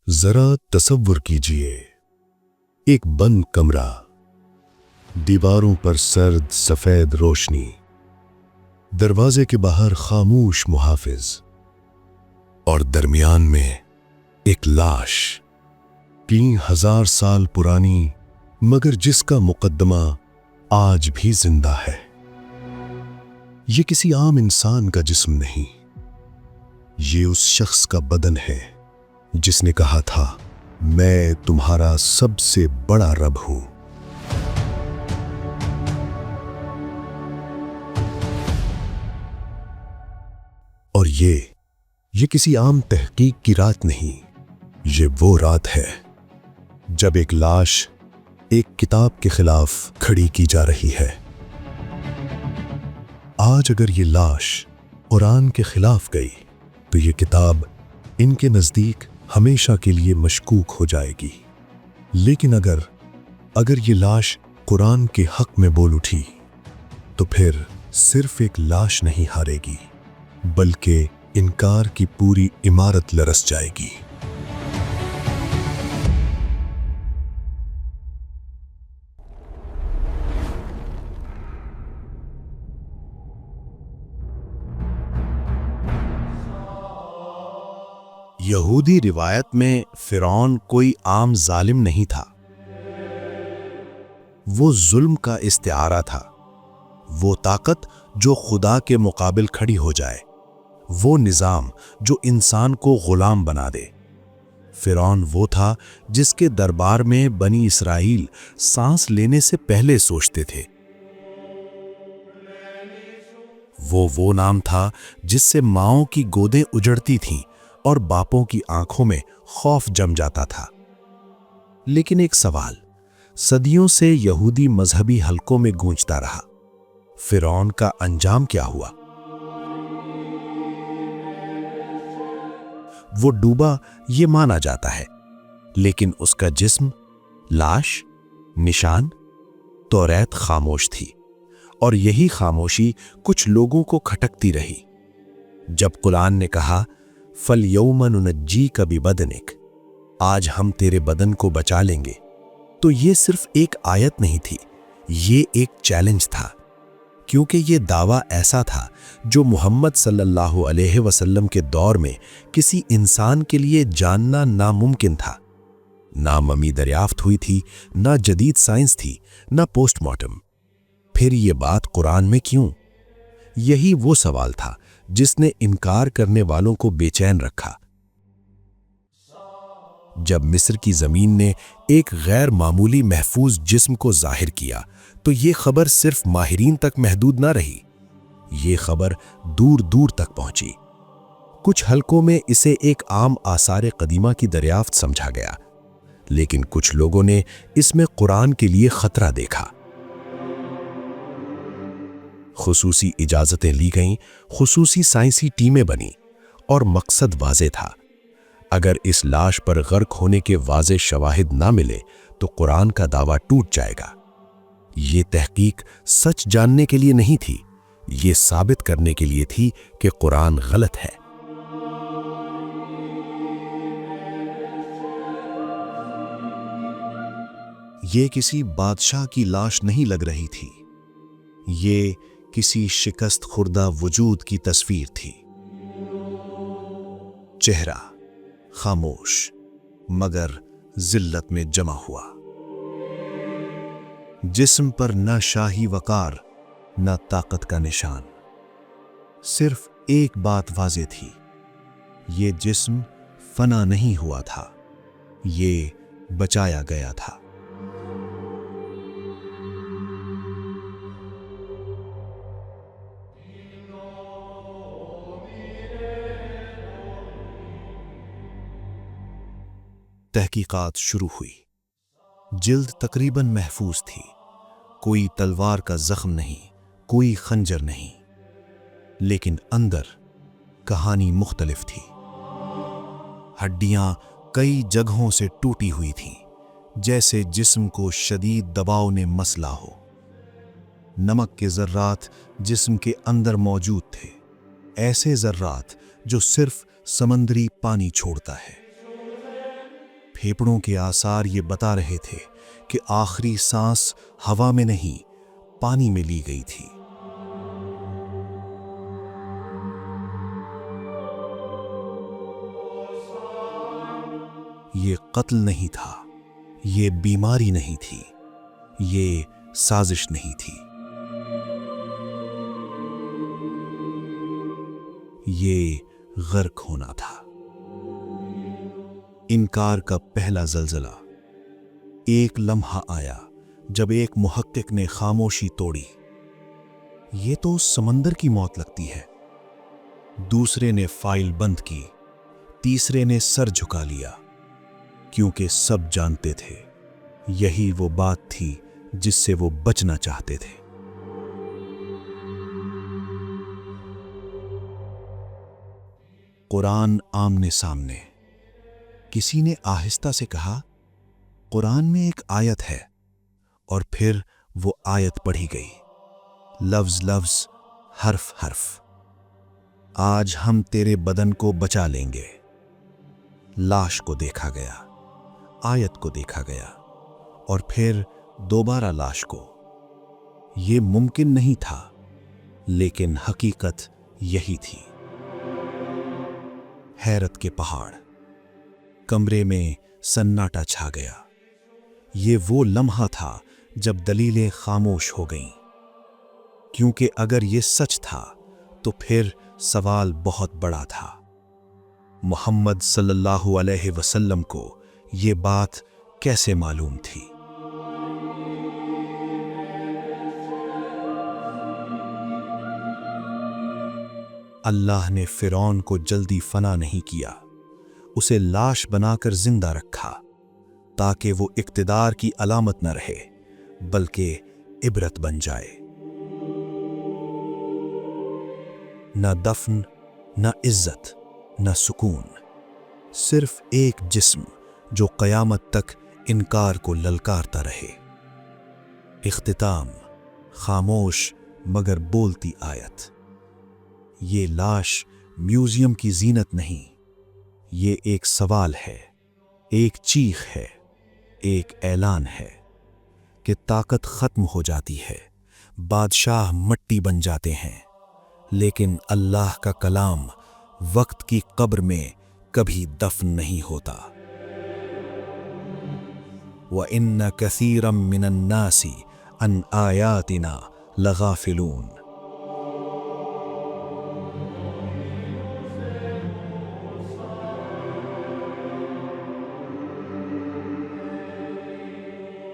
ذرا تصور کیجئے ایک بند کمرہ، دیواروں پر سرد سفید روشنی، دروازے کے باہر خاموش محافظ، اور درمیان میں ایک لاش، 3000 سال پرانی مگر جس کا مقدمہ آج بھی زندہ ہے۔ یہ کسی عام انسان کا جسم نہیں، یہ اس شخص کا بدن ہے جس نے کہا تھا میں تمہارا سب سے بڑا رب ہوں۔ اور یہ کسی عام تحقیق کی رات نہیں، یہ وہ رات ہے جب ایک لاش ایک کتاب کے خلاف کھڑی کی جا رہی ہے۔ آج اگر یہ لاش قرآن کے خلاف گئی تو یہ کتاب ان کے نزدیک ہمیشہ کے لیے مشکوک ہو جائے گی، لیکن اگر یہ لاش قرآن کے حق میں بول اٹھی تو پھر صرف ایک لاش نہیں ہارے گی بلکہ انکار کی پوری عمارت لرز جائے گی۔ یہودی روایت میں فرعون کوئی عام ظالم نہیں تھا، وہ ظلم کا استعارہ تھا، وہ طاقت جو خدا کے مقابل کھڑی ہو جائے، وہ نظام جو انسان کو غلام بنا دے۔ فرعون وہ تھا جس کے دربار میں بنی اسرائیل سانس لینے سے پہلے سوچتے تھے۔ وہ نام تھا جس سے ماؤں کی گودیں اجڑتی تھیں اور باپوں کی آنکھوں میں خوف جم جاتا تھا۔ لیکن ایک سوال صدیوں سے یہودی مذہبی حلقوں میں گونجتا رہا، فرعون کا انجام کیا ہوا؟ وہ ڈوبا یہ مانا جاتا ہے، لیکن اس کا جسم، لاش، نشان، توریت خاموش تھی، اور یہی خاموشی کچھ لوگوں کو کھٹکتی رہی۔ جب قرآن نے کہا فَالْيَوْمَ نُنَجِّيكَ بِبَدَنِكَ، آج ہم تیرے بدن کو بچا لیں گے، تو یہ صرف ایک آیت نہیں تھی، یہ ایک چیلنج تھا، کیونکہ یہ دعویٰ ایسا تھا جو محمد صلی اللہ علیہ وسلم کے دور میں کسی انسان کے لیے جاننا ناممکن تھا۔ نہ ممی دریافت ہوئی تھی، نہ جدید سائنس تھی، نہ پوسٹ مارٹم۔ پھر یہ بات قرآن میں کیوں؟ یہی وہ سوال تھا جس نے انکار کرنے والوں کو بے چین رکھا۔ جب مصر کی زمین نے ایک غیر معمولی محفوظ جسم کو ظاہر کیا تو یہ خبر صرف ماہرین تک محدود نہ رہی، یہ خبر دور دور تک پہنچی۔ کچھ حلقوں میں اسے ایک عام آثار قدیمہ کی دریافت سمجھا گیا، لیکن کچھ لوگوں نے اس میں قرآن کے لیے خطرہ دیکھا۔ خصوصی اجازتیں لی گئیں، خصوصی سائنسی ٹیمیں بنیں، اور مقصد واضح تھا۔ اگر اس لاش پر غرق ہونے کے واضح شواہد نہ ملے تو قرآن کا دعویٰ ٹوٹ جائے گا۔ یہ تحقیق سچ جاننے کے لیے نہیں تھی، یہ ثابت کرنے کے لیے تھی کہ قرآن غلط ہے۔ یہ کسی بادشاہ کی لاش نہیں لگ رہی تھی، یہ کسی شکست خوردہ وجود کی تصویر تھی۔ چہرہ خاموش مگر ذلت میں جمع ہوا، جسم پر نہ شاہی وقار نہ طاقت کا نشان۔ صرف ایک بات واضح تھی، یہ جسم فنا نہیں ہوا تھا، یہ بچایا گیا تھا۔ تحقیقات شروع ہوئی۔ جلد تقریباً محفوظ تھی، کوئی تلوار کا زخم نہیں، کوئی خنجر نہیں، لیکن اندر کہانی مختلف تھی۔ ہڈیاں کئی جگہوں سے ٹوٹی ہوئی تھیں، جیسے جسم کو شدید دباؤ نے مسلا ہو۔ نمک کے ذرات جسم کے اندر موجود تھے، ایسے ذرات جو صرف سمندری پانی چھوڑتا ہے۔ پھیپڑوں کے آثار یہ بتا رہے تھے کہ آخری سانس ہوا میں نہیں پانی میں لی گئی تھی۔ یہ قتل نہیں تھا، یہ بیماری نہیں تھی، یہ سازش نہیں تھی، یہ غرق ہونا تھا۔ انکار کا پہلا زلزلہ ایک لمحہ آیا جب ایک محقق نے خاموشی توڑی، یہ تو سمندر کی موت لگتی ہے۔ دوسرے نے فائل بند کی، تیسرے نے سر جھکا لیا، کیونکہ سب جانتے تھے یہی وہ بات تھی جس سے وہ بچنا چاہتے تھے۔ قرآن آمنے سامنے۔ کسی نے آہستہ سے کہا، قرآن میں ایک آیت ہے، اور پھر وہ آیت پڑھی گئی، لفظ لفظ، حرف حرف۔ آج ہم تیرے بدن کو بچا لیں گے۔ لاش کو دیکھا گیا، آیت کو دیکھا گیا، اور پھر دوبارہ لاش کو۔ یہ ممکن نہیں تھا، لیکن حقیقت یہی تھی۔ حیرت کے پہاڑ۔ کمرے میں سناٹا چھا گیا۔ یہ وہ لمحہ تھا جب دلیلیں خاموش ہو گئیں، کیونکہ اگر یہ سچ تھا تو پھر سوال بہت بڑا تھا۔ محمد صلی اللہ علیہ وسلم کو یہ بات کیسے معلوم تھی؟ اللہ نے فرعون کو جلدی فنا نہیں کیا، اسے لاش بنا کر زندہ رکھا تاکہ وہ اقتدار کی علامت نہ رہے بلکہ عبرت بن جائے۔ نہ دفن، نہ عزت، نہ سکون، صرف ایک جسم جو قیامت تک انکار کو للکارتا رہے۔ اختتام، خاموش مگر بولتی آیت۔ یہ لاش میوزیم کی زینت نہیں، یہ ایک سوال ہے، ایک چیخ ہے، ایک اعلان ہے کہ طاقت ختم ہو جاتی ہے، بادشاہ مٹی بن جاتے ہیں، لیکن اللہ کا کلام وقت کی قبر میں کبھی دفن نہیں ہوتا۔ وَإِنَّ كَثِيرًا مِّنَ النَّاسِ عَنْ آيَاتِنَا لَغَافِلُونَ۔